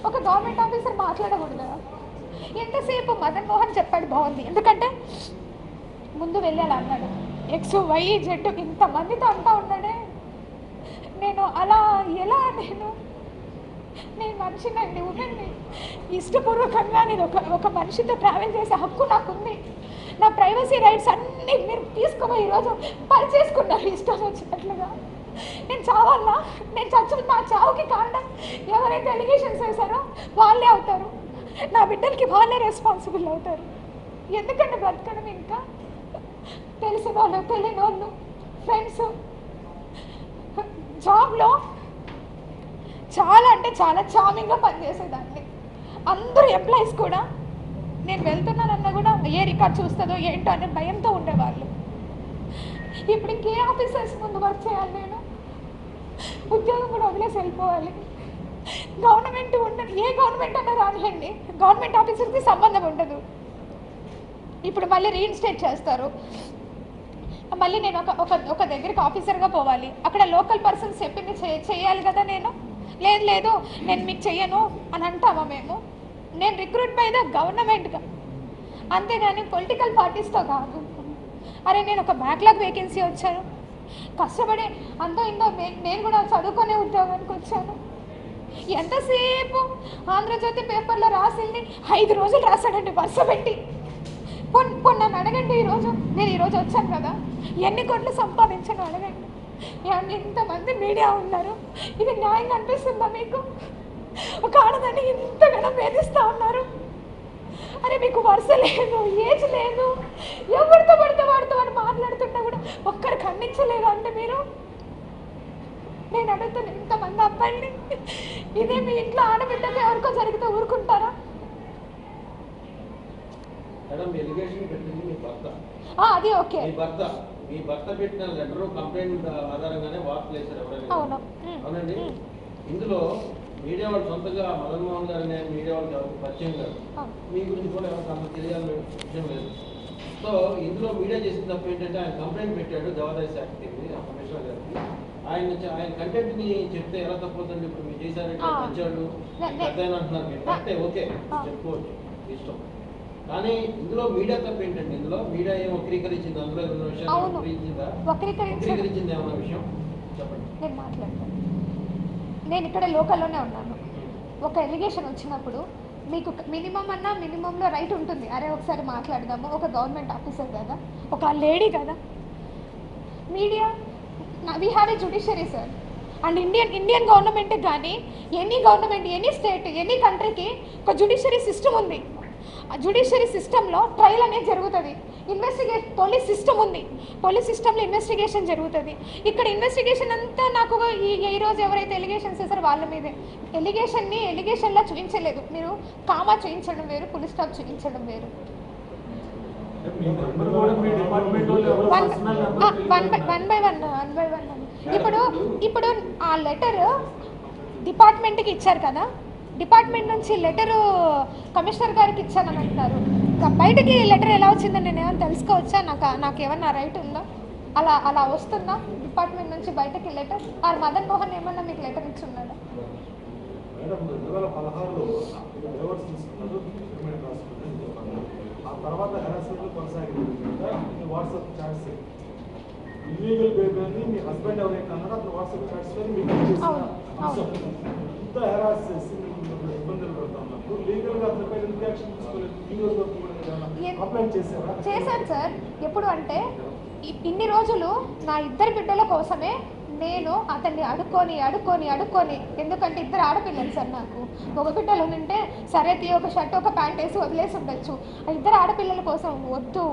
ఒక గవర్నమెంట్ ఆఫీసర్ మాట్లాడకూడదా? ఎంతసేపు మదన్ మోహన్ చెప్పాడు బాగుంది. ఎందుకంటే ముందు వెళ్ళాలి అన్నాడు. ఎక్స్ వై జెడ్ ఇంతమందితో అంటా ఉన్నాడే. నేను అలా ఎలా నేను మనిషినండి, ఉండండి. ఇష్టపూర్వకంగా నేను ఒక మనిషితో ట్రావెల్ చేసే హక్కు నాకుంది. నా ప్రైవసీ రైట్స్ అన్నీ మీరు తీసుకుని ఈరోజు పరిచేసుకున్నారు ఇష్టం వచ్చినట్లుగా. నేను చావాలా? నేను నా చావుకి కారణం ఎవరైతే ఎలిగేషన్స్ వేశారో వాళ్ళే అవుతారు. నా బిడ్డలకి వాళ్ళే రెస్పాన్సిబుల్ అవుతారు. ఎందుకంటే బ్రతకడం ఇంకా తెలిసిన వాళ్ళు, తెలియని వాళ్ళు, ఫ్రెండ్స్. జాబ్లో చాలా అంటే చాలా చామింగ్గా పనిచేసేదాన్ని. అందరూ ఎంప్లాయీస్ కూడా నేను వెళ్తున్నానన్నా కూడా ఏ రికార్డ్ చూస్తుందో ఏంటో అనే భయంతో ఉండేవాళ్ళు. ఇప్పుడు ఇంకే ఆఫీసర్స్ ముందు వర్క్ చేయాలి, నేను ఉద్యోగం కూడా వదిలేసి వెళ్ళిపోవాలి. గవర్నమెంట్ ఉండదు, ఏ గవర్నమెంట్ అన్నా రానియండి, గవర్నమెంట్ ఆఫీసర్కి సంబంధం ఉండదు. ఇప్పుడు మళ్ళీ రీఇన్స్టేట్ చేస్తారు. మళ్ళీ నేను ఒక దగ్గరికి ఆఫీసర్గా పోవాలి. అక్కడ లోకల్ పర్సన్స్ చెప్పింది చేయాలి కదా. లేదు నేను మీకు చెయ్యను అని అంటామా మేము? నేను రిక్రూట్ బై ద గవర్నమెంట్గా, అంతేగాని పొలిటికల్ పార్టీస్తో కాదు. అరే నేను ఒక బ్యాక్లాగ్ వేకెన్సీ వచ్చాను, కష్టపడి అంతో ఇంతో నేను కూడా చదువుకునే ఉద్యోగానికి వచ్చాను. ఎంతసేపు ఆంధ్రజ్యోతి పేపర్లో రాసింది 5 రోజులు రాశాడండి వరుస పెట్టి. నన్ను అడగండి, నేను ఈరోజు వచ్చాను కదా, ఎన్ని కోట్లు సంపాదించాను అడగండి. ఇంతమంది మీడియా ఉన్నారు, ఇది న్యాయంగా అనిపిస్తుందా మీకు? ఒక ఆడదాన్ని ఇంతగానో వేధిస్తూ ఉన్నారు. అరే మీకు వరుస లేదు, ఏజ్ లేదు, ఎవరితో పడితే వాడితో వాడు మాట్లాడుతున్నా కూడా ఒక్కరు ఖండించలేదు అంటే మీరు? నేను అడుగుతాను, ఇంతమంది అబ్బాయిని ఇదే మీ ఇంట్లో ఆడబిడ్డకి ఎవరికో జరిగితే ఊరుకుంటారా? అది ఓకే. మీ భర్త పెట్టిన లెటర్ కంప్లైంట్ ఆధారంగానే వార్తలు వేశారు ఎవరైనా? అవునండి. ఇందులో మీడియా వాళ్ళు సొంతగా మదన్ మోహన్ గారిని మీడియా వాళ్ళకి ఎవరికి పరిచయం కాదు, మీ గురించి కూడా ఎవరికి అంత తెలియాలని విషయం లేదు. సో ఇందులో మీడియా చేసిన తప్పు ఏంటంటే ఆయన కంప్లైంట్ పెట్టాడు దేవాదాయ శాఖకి, కమిషనర్ గారికి. ఆయన కంటెంట్ ని చెప్తే ఎలా తప్పుతుందండి? ఇప్పుడు మీరు చేశారంటే మంచాడు పెద్ద అంటున్నారు మీరు, అంటే ఓకే చెప్పుకోవచ్చు ఇష్టం. కానీ ఇందులో మీడియా తప్పు ఏంటండి? ఇందులో మీడియా ఏం వక్రీకరించింది? అందులో ఏమన్నా విషయాలు వక్రీకరించింది ఏమన్నా విషయం చెప్పండి. నేను మాట్లాడతాను. నేను ఇక్కడ లోకల్లోనే ఉన్నాను. ఒక ఎలిగేషన్ వచ్చినప్పుడు మీకు మినిమంలో రైట్ ఉంటుంది. అరే ఒకసారి మాట్లాడదాము, ఒక గవర్నమెంట్ ఆఫీసర్ కదా, ఒక లేడీ కదా. Media, we have a judiciary sir. And Indian గవర్నమెంట్కి కానీ any government, any state, any కంట్రీకి ఒక జ్యుడిషియరీ సిస్టమ్ ఉంది. ఆ జ్యుడిషియరీ సిస్టంలో ట్రయల్ అనేది జరుగుతుంది. పోలీస్ సిస్టమ్ ఉంది, పోలీస్ సిస్టంలో ఇన్వెస్టిగేషన్ జరుగుతుంది. ఇక్కడ ఇన్వెస్టిగేషన్ అంతా నాకు ఈరోజు ఎవరైతే ఎలిగేషన్స్ చేశారో వాళ్ళ మీదే. ఎలిగేషన్లా చూపించలేదు మీరు. కామా చూపించడం వేరు, ఫుల్ స్టాప్ చూపించడం వేరు. One by one. ఇప్పుడు ఆ లెటర్ డిపార్ట్మెంట్కి ఇచ్చారు కదా, డిపార్ట్మెంట్ నుంచి లెటరు కమిషనర్ గారికి ఇచ్చానని అంటున్నారు. బయటకి లెటర్ ఎలా వచ్చిందని నేను ఏమైనా తెలుసుకోవచ్చా? నాకు ఏమన్నా రైట్ ఉందా? అలా వస్తుందా డిపార్ట్మెంట్ నుంచి బయటకి లెటర్? ఆర్ మదన్ మోహన్ ఏమన్నా మీకు లెటర్ ఇచ్చి ఉన్నాడా? ఇల్లీగల్ బేబీ మీ హస్బెండ్ ఎవరైతే అన్నారో అతను వాట్సాప్ చాట్స్లో ఇంత హెరాస్ చేసి ఇబ్బందులు పడుతూ ఉన్నప్పుడు లీగల్గా అతనిపై ఎంత యాక్షన్ తీసుకోలేదు? కంప్లైంట్ చేశారా? చేశాను సార్. ఎప్పుడు అంటే ఇన్ని రోజులు నా 2 బిడ్డల కోసమే నేను అతన్ని అడుక్కొని, ఎందుకంటే 2 ఆడపిల్లలు సార్ నాకు. ఒక బిడ్డలు ఉంటే సరే ఒక షర్ట్ ఒక ప్యాంట్ వేసి వదిలేసి ఉండొచ్చు. ఆ 2 ఆడపిల్లల కోసం వద్దు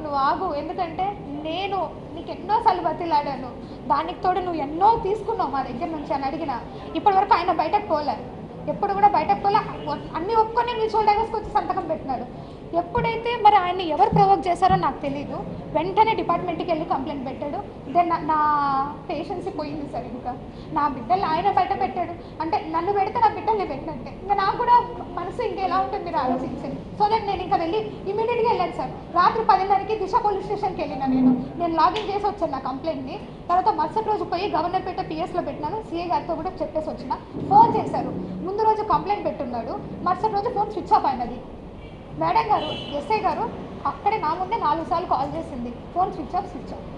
నువ్వు ఆగు, ఎందుకంటే నేను నీకు ఎన్నోసార్లు బతిలాడాను, దానికి తోడు నువ్వు ఎన్నో తీసుకున్నావు మా దగ్గర నుంచి అని అడిగిన. ఇప్పటివరకు ఆయన బయటకు పోలే, ఎప్పుడు కూడా బయటకు పోలే. అన్నీ ఒప్పుకొని మ్యూచువల్ డైవర్స్కి వచ్చి సంతకం పెట్టినాడు. ఎప్పుడైతే మరి ఆయన్ని ఎవరు ప్రొవోక్ చేశారో నాకు తెలీదు. వెంటనే డిపార్ట్మెంట్కి వెళ్ళి కంప్లైంట్ పెట్టాడు. దెన్ నా పేషెన్సీ పోయింది సార్. ఇంకా నా బిడ్డలు ఆయన బయట పెట్టాడు అంటే నన్ను పెడితే నా బిడ్డల్ని పెట్టినట్టే. ఇంకా నాకు కూడా మనసు ఇంకెలా ఉంటుంది మీరు ఆలోచించింది. సో దట్ నేను ఇంకా వెళ్ళి ఇమీడియట్గా వెళ్ళాను సార్. రాత్రి 10:30కి దిశ పోలీస్ స్టేషన్కి వెళ్ళిన నేను లాగిన్ చేసి వచ్చాను నా కంప్లైంట్ని. తర్వాత మరుసటి రోజు పోయి గవర్నర్పేట పిఎస్లో పెట్టినాను. సీఏ గారితో కూడా చెప్పేసి వచ్చిన. ఫోన్ చేశారు, ముందు రోజు కంప్లైంట్ పెట్టున్నాడు, మరుసటి రోజు ఫోన్ స్విచ్ ఆఫ్ అయినది. మేడం గారు, ఎస్ఐ గారు అక్కడే నా ముందే 4 సార్లు కాల్ చేసింది, ఫోన్ స్విచ్ ఆఫ్.